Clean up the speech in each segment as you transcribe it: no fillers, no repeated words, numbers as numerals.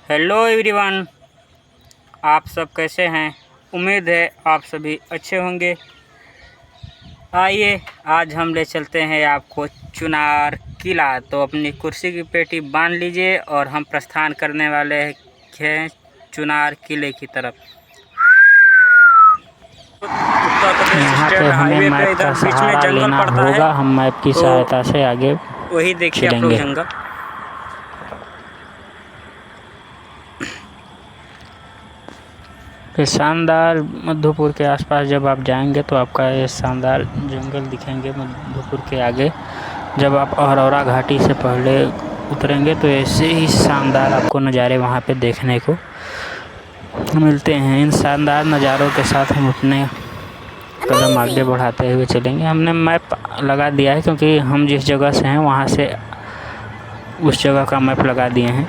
Hello everyone, आप सब कैसे हैं। उम्मीद है आप सभी अच्छे होंगे। आइए आज हम ले चलते हैं आपको चुनार किला। तो अपनी कुर्सी की पेटी बांध लीजिए और हम प्रस्थान करने वाले हैं चुनार किले की तरफ। उत्तर प्रदेश यहाँ स्टेट पे हमें हाईवे पे मैप इधर का बीच में सहारा जंगल लेना पड़ता है, होगा। हम मैप की तो सहायता से आगे वही देखिए आप लोग चलेंगे। जंगल। फिर शानदार मधुपुर के आसपास जब आप जाएंगे तो आपका ये शानदार जंगल दिखेंगे। मधुपुर के आगे जब आप अहरौरा घाटी से पहले उतरेंगे तो ऐसे ही शानदार आपको नज़ारे वहाँ पे देखने को मिलते हैं। इन शानदार नज़ारों के साथ हम अपने कदम आगे बढ़ाते हुए चलेंगे। हमने मैप लगा दिया है क्योंकि हम जिस जगह से हैं वहाँ से उस जगह का मैप लगा दिए हैं।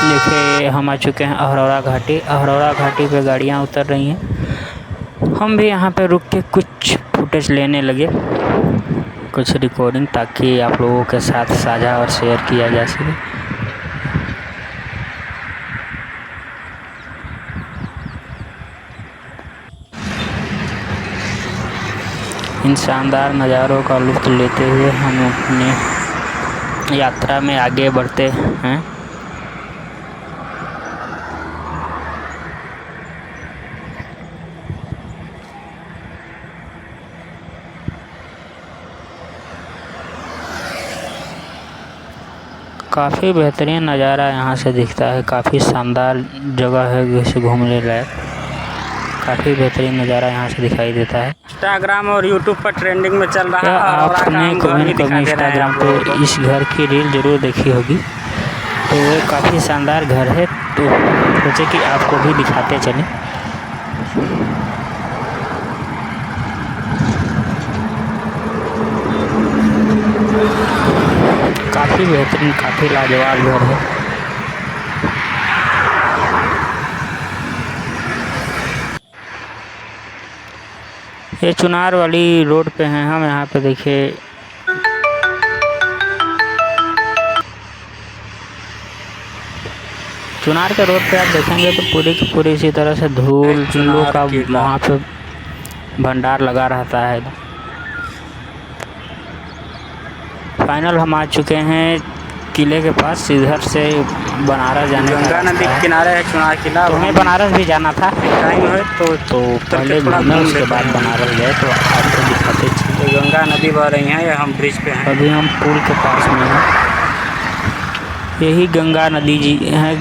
देखिए हम आ चुके हैं अहरौरा घाटी। अहरौरा घाटी पे गाड़ियाँ उतर रही हैं। हम भी यहाँ पे रुक के कुछ फुटेज लेने लगे, कुछ रिकॉर्डिंग, ताकि आप लोगों के साथ साझा और शेयर किया जा सके। इन शानदार नज़ारों का लुत्फ़ लेते हुए हम अपनी यात्रा में आगे बढ़ते हैं। काफ़ी बेहतरीन नज़ारा यहाँ से दिखता है। काफ़ी शानदार जगह है जिसे घूमने लायक। काफ़ी बेहतरीन नज़ारा यहाँ से दिखाई देता है। इंस्टाग्राम और यूट्यूब पर ट्रेंडिंग में चल रहा क्या है। आपने कभी कभी इंस्टाग्राम पे इस घर की रील ज़रूर देखी होगी। तो वो काफ़ी शानदार घर है, तो सोचे कि आपको भी दिखाते चलें। काफ़ी बेहतरीन, काफ़ी लाजवाब घर है। ये चुनार वाली रोड पे हैं हम। यहाँ पे देखिए चुनार के रोड पे आप देखेंगे तो पूरी की पूरी इसी तरह से धूल चुल्लू का वहाँ पे भंडार लगा रहता है। फाइनल हम आ चुके हैं किले के पास। इधर से बनारस जाने का गंगा नदी के किनारे है चुनार किला। तो हमें बनारस भी जाना था। टाइम है तो पहले घूमे, उसके बाद बनारस गए। तो आपको दिखाते थे गंगा नदी बह रही है। हम ब्रिज पे हैं। अभी हम पुल के पास में हैं। यही गंगा नदी जी है।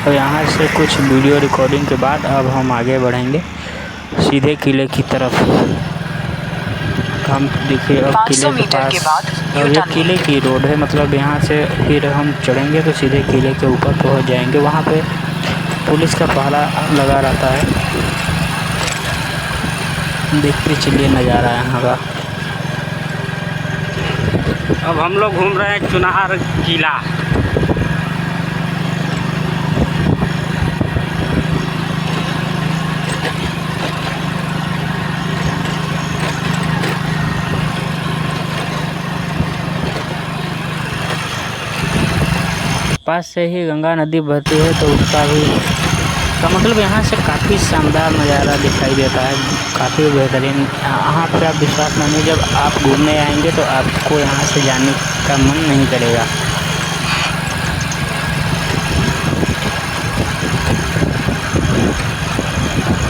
तो यहाँ से कुछ वीडियो रिकॉर्डिंग के बाद अब हम आगे बढ़ेंगे सीधे किले की तरफ। हम देखिए अब किले के पास, और ये किले की रोड है। मतलब यहाँ से फिर हम चढ़ेंगे तो सीधे किले के ऊपर पहुँच जाएंगे। वहाँ पे पुलिस का पहरा लगा रहता है। देखते चलिए नज़ारा यहाँ का। अब हम लोग घूम रहे हैं चुनार किला। पास से ही गंगा नदी बहती है, तो उसका भी का मतलब यहाँ से काफ़ी शानदार नज़ारा दिखाई देता है। काफ़ी बेहतरीन। यहाँ पर आप विश्वास मानिए, जब आप घूमने आएंगे तो आपको यहाँ से जाने का मन नहीं करेगा।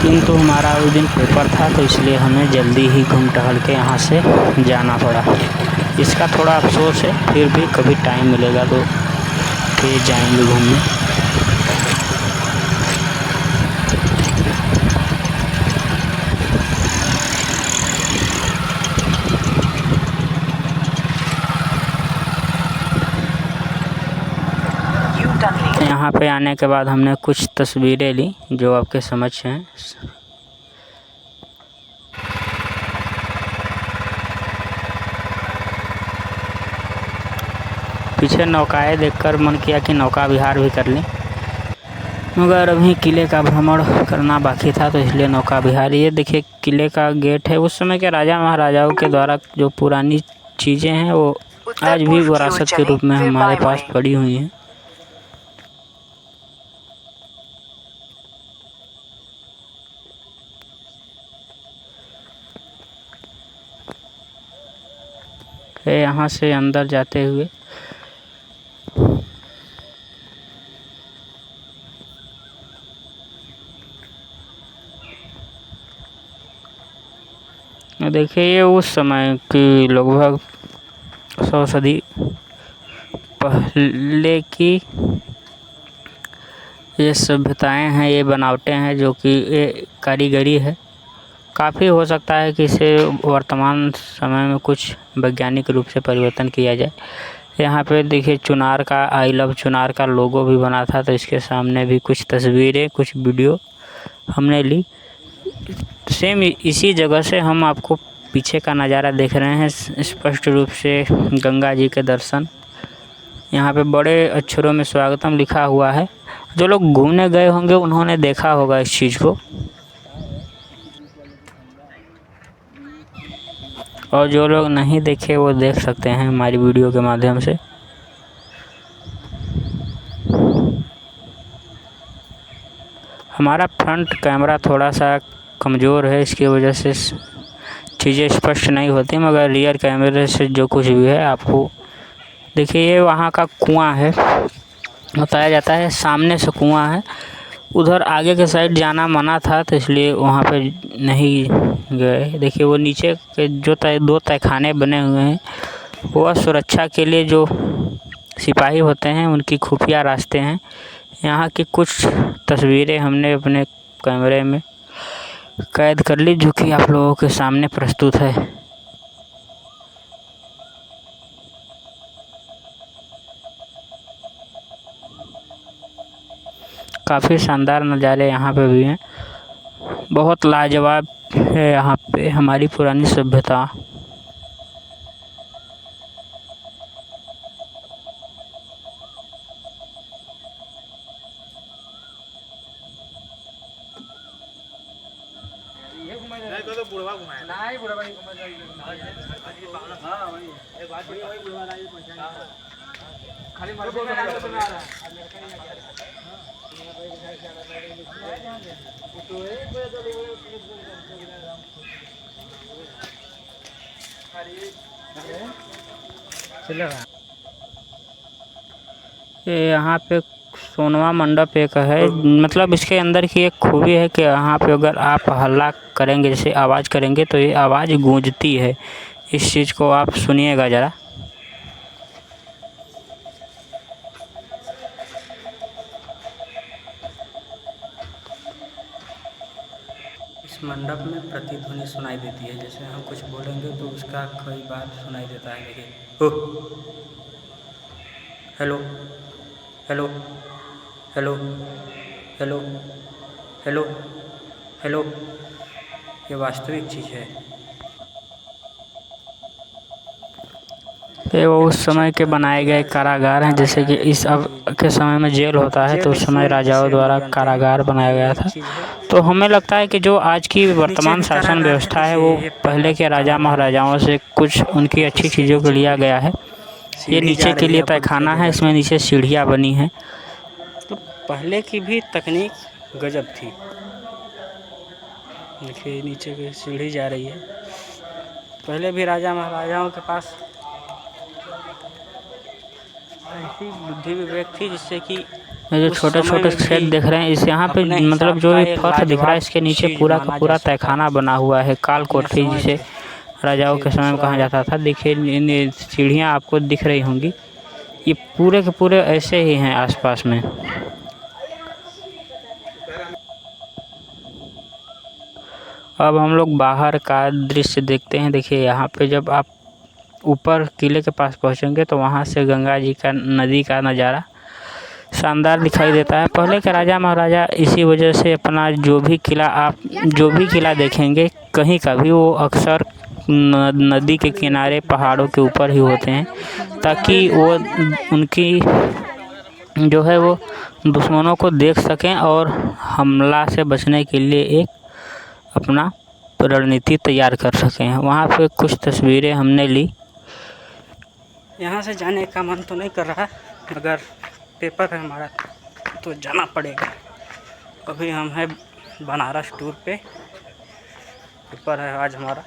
किंतु हमारा उस दिन पेपर था तो इसलिए हमें जल्दी ही घूम टहल के यहाँ से जाना पड़ा। इसका थोड़ा अफसोस है, फिर भी कभी टाइम मिलेगा तो फिर जाएंगे घूमने। यहाँ पे आने के बाद हमने कुछ तस्वीरें ली जो आपके समक्ष हैं। पीछे नौकाएं देखकर मन किया कि नौका विहार भी कर लें, मगर अभी किले का भ्रमण करना बाकी था, तो इसलिए नौका विहार। ये देखिए किले का गेट है। उस समय के राजा महाराजाओं के द्वारा जो पुरानी चीज़ें हैं वो आज भी विरासत के रूप में हमारे पास पड़ी हुई हैं। यहाँ से अंदर जाते हुए देखिए ये उस समय की लगभग 100 सदी पहले की ये सभ्यताएं हैं, ये बनावटें हैं, जो कि ये कारीगरी है। काफ़ी हो सकता है कि इसे वर्तमान समय में कुछ वैज्ञानिक रूप से परिवर्तन किया जाए। यहाँ पे देखिए चुनार का आई लव चुनार का लोगो भी बना था, तो इसके सामने भी कुछ तस्वीरें कुछ वीडियो हमने ली। सेम इसी जगह से हम आपको पीछे का नज़ारा देख रहे हैं स्पष्ट रूप से। गंगा जी के दर्शन, यहाँ पे बड़े अक्षरों में स्वागतम लिखा हुआ है। जो लोग घूमने गए होंगे उन्होंने देखा होगा इस चीज़ को, और जो लोग नहीं देखे वो देख सकते हैं हमारी वीडियो के माध्यम से। हमारा फ्रंट कैमरा थोड़ा सा कमज़ोर है, इसकी वजह से चीज़ें स्पष्ट नहीं होती, मगर रियर कैमरे से जो कुछ भी है आपको देखिए। ये वहाँ का कुआं है, बताया जाता है सामने से कुआं है। उधर आगे के साइड जाना मना था, तो इसलिए वहाँ पे नहीं गए। देखिए वो नीचे के जो दो तहखाने बने हुए हैं, वो सुरक्षा के लिए जो सिपाही होते हैं उनकी खुफिया रास्ते हैं। यहाँ की कुछ तस्वीरें हमने अपने कैमरे में कैद कर ली, जो कि आप लोगों के सामने प्रस्तुत है। काफ़ी शानदार नज़ारे यहाँ पे भी हैं, बहुत लाजवाब है यहाँ पे हमारी पुरानी सभ्यता। ये यहाँ पे सोनवा मंडप एक है, मतलब इसके अंदर की एक खूबी है कि यहाँ पे अगर आप हल्ला करेंगे, जैसे आवाज़ करेंगे, तो ये आवाज़ गूंजती है। इस चीज़ को आप सुनिएगा ज़रा। इस मंडप में प्रतिध्वनि सुनाई देती है, जैसे हम कुछ बोलेंगे तो उसका कई बार सुनाई देता है। देखिए ओ, hello hello hello hello hello hello, ये वास्तविक चीज़ है। ये वो उस समय के बनाए गए कारागार हैं, जैसे कि इस अब के समय में जेल होता है, तो उस समय राजाओं द्वारा कारागार बनाया गया था। तो हमें लगता है कि जो आज की वर्तमान शासन व्यवस्था है वो पहले के राजा महाराजाओं से कुछ उनकी अच्छी चीज़ों को लिया गया है। ये नीचे के लिए तहखाना है, इसमें नीचे सीढ़ियाँ बनी हैं, तो पहले की भी तकनीक गजब थी। देखिए नीचे की सीढ़ी जा रही है। पहले भी राजा महाराजाओं के पास ऐसी बुद्धि विवेक थी, जिससे कि जो छोटे छोटे छेद दिख रहे हैं इस यहाँ पे, मतलब जो ये फर्श दिख रहा है इसके नीचे पूरा का पूरा तहखाना बना हुआ है। काल कोठरी जिसे राजाओं के समय में कहा जाता था। देखिए इन सीढ़ियाँ आपको दिख रही होंगी, ये पूरे के पूरे ऐसे ही हैं आसपास में। अब हम लोग बाहर का दृश्य देखते हैं। देखिए यहाँ पे जब आप ऊपर किले के पास पहुँचेंगे तो वहाँ से गंगा जी का नदी का नज़ारा शानदार दिखाई देता है। पहले के राजा महाराजा इसी वजह से अपना जो भी किला देखेंगे कहीं का भी, वो अक्सर नदी के किनारे पहाड़ों के ऊपर ही होते हैं, ताकि वो उनकी जो है वो दुश्मनों को देख सकें और हमला से बचने के लिए एक अपना रणनीति तैयार कर सकें। वहाँ पे कुछ तस्वीरें हमने ली। यहाँ से जाने का मन तो नहीं कर रहा, मगर पेपर है हमारा तो जाना पड़ेगा। अभी हम हैं बनारस टूर पे, पेपर है आज हमारा।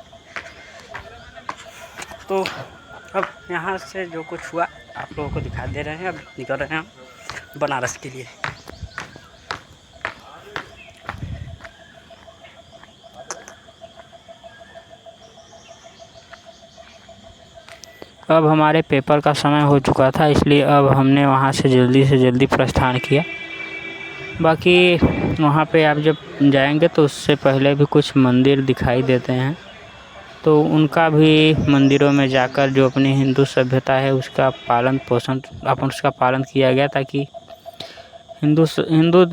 तो अब यहाँ से जो कुछ हुआ आप लोगों को दिखा दे रहे हैं। अब निकल रहे हैं हम बनारस के लिए। अब हमारे पेपर का समय हो चुका था, इसलिए अब हमने वहाँ से जल्दी प्रस्थान किया। बाकी वहाँ पे आप जब जाएंगे तो उससे पहले भी कुछ मंदिर दिखाई देते हैं, तो उनका भी मंदिरों में जाकर जो अपनी हिंदू सभ्यता है उसका पालन पोषण उसका पालन किया गया, ताकि हिंदू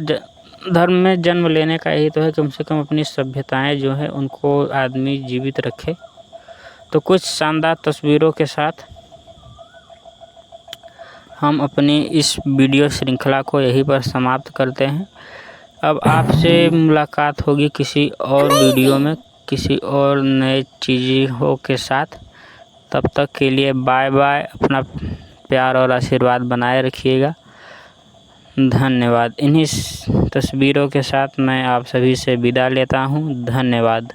धर्म में जन्म लेने का यही तो है, कम से कम अपनी सभ्यताएं जो है उनको आदमी जीवित रखे। तो कुछ शानदार तस्वीरों के साथ हम अपनी इस वीडियो श्रृंखला को यहीं पर समाप्त करते हैं। अब आपसे मुलाकात होगी किसी और वीडियो में, किसी और नए चीज़ों के साथ। तब तक के लिए बाय बाय। अपना प्यार और आशीर्वाद बनाए रखिएगा। धन्यवाद। इन्हीं तस्वीरों के साथ मैं आप सभी से विदा लेता हूँ। धन्यवाद।